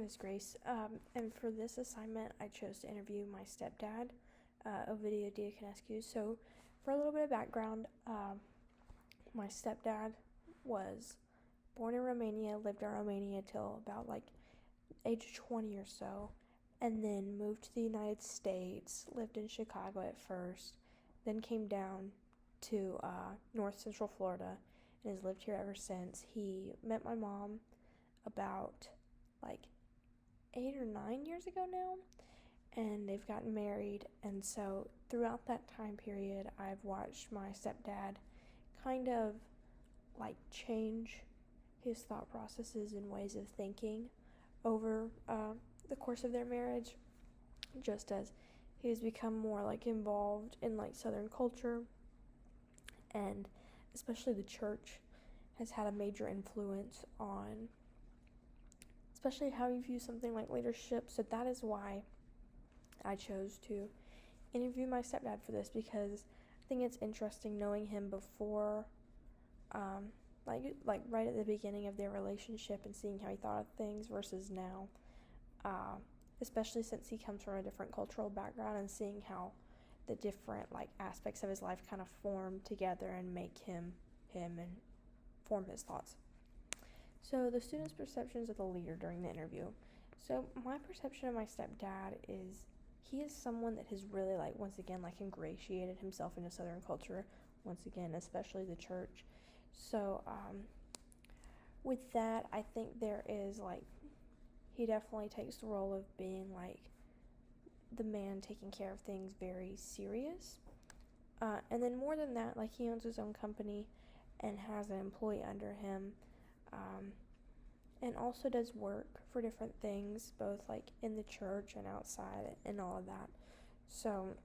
name is Grace, and for this assignment, I chose to interview my stepdad, Ovidio Diaconescu. So, for a little bit of background, my stepdad was born in Romania, lived in Romania till about age 20 or so, and then moved to the United States, lived in Chicago at first, then came down to North Central Florida, and has lived here ever since. He met my mom about 8 or 9 years ago now, and they've gotten married. And so throughout that time period, I've watched my stepdad kind of change his thought processes and ways of thinking over the course of their marriage, just as he has become more involved in Southern culture, and especially the church has had a major influence on especially how you view something like leadership. So that is why I chose to interview my stepdad for this, because I think it's interesting knowing him before, right at the beginning of their relationship, and seeing how he thought of things versus now, especially since he comes from a different cultural background, and seeing how the different aspects of his life kind of form together and make him and form his thoughts. So the student's perceptions of the leader during the interview. So my perception of my stepdad is he is someone that has really once again ingratiated himself into Southern culture, once again, especially the church. So with that, I think there is he definitely takes the role of being the man taking care of things very serious. And then more than that, he owns his own company and has an employee under him, and also does work for different things, both in the church and outside and all of that. So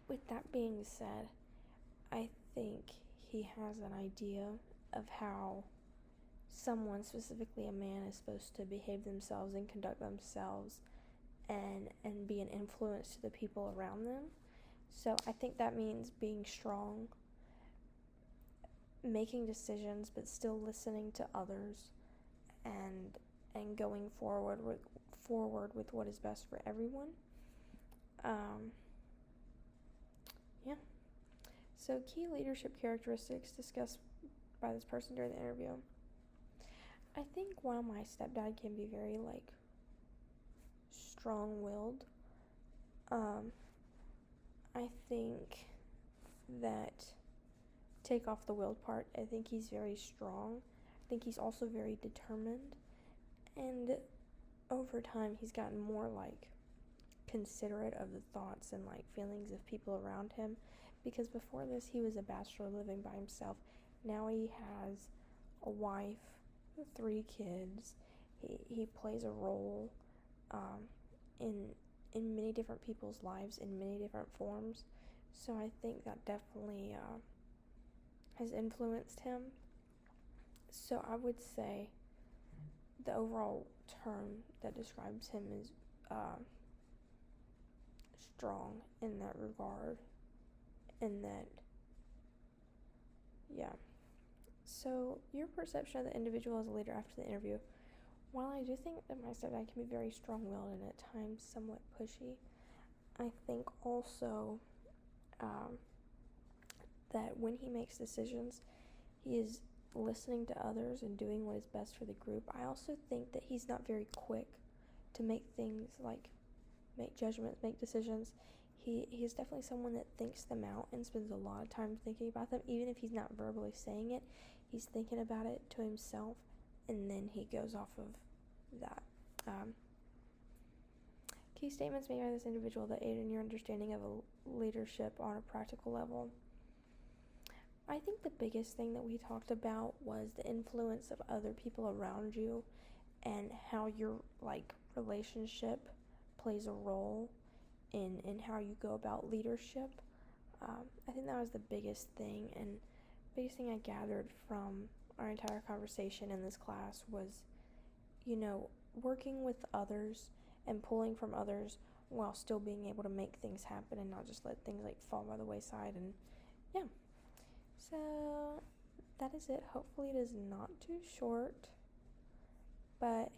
with that being said, I think he has an idea of how someone, specifically a man, is supposed to behave themselves and conduct themselves and be an influence to the people around them. So I think that means being strong, making decisions, but still listening to others, and going forward with what is best for everyone. So key leadership characteristics discussed by this person during the interview. I think while my stepdad can be very strong-willed, I think that take off the willed part, I think he's very strong. I think he's also very determined, and over time he's gotten more considerate of the thoughts and feelings of people around him, because before this he was a bachelor living by himself. Now he has a wife, 3 kids. He plays a role in many different people's lives in many different forms. So I think that definitely has influenced him. So I would say the overall term that describes him is strong in that regard. So your perception of the individual as a leader after the interview. While I do think that my stepdad can be very strong-willed and at times somewhat pushy, I think also that when he makes decisions, he is listening to others and doing what is best for the group. I also think that he's not very quick to make things make judgments, make decisions. He is definitely someone that thinks them out and spends a lot of time thinking about them. Even if he's not verbally saying it, he's thinking about it to himself, and then he goes off of that. Key statements made by this individual that aid in your understanding of a leadership on a practical level. I think the biggest thing that we talked about was the influence of other people around you and how your relationship plays a role in how you go about leadership. I think that was the biggest thing, and biggest thing I gathered from our entire conversation in this class was, working with others and pulling from others while still being able to make things happen and not just let things fall by the wayside. And so that is it. Hopefully it is not too short, but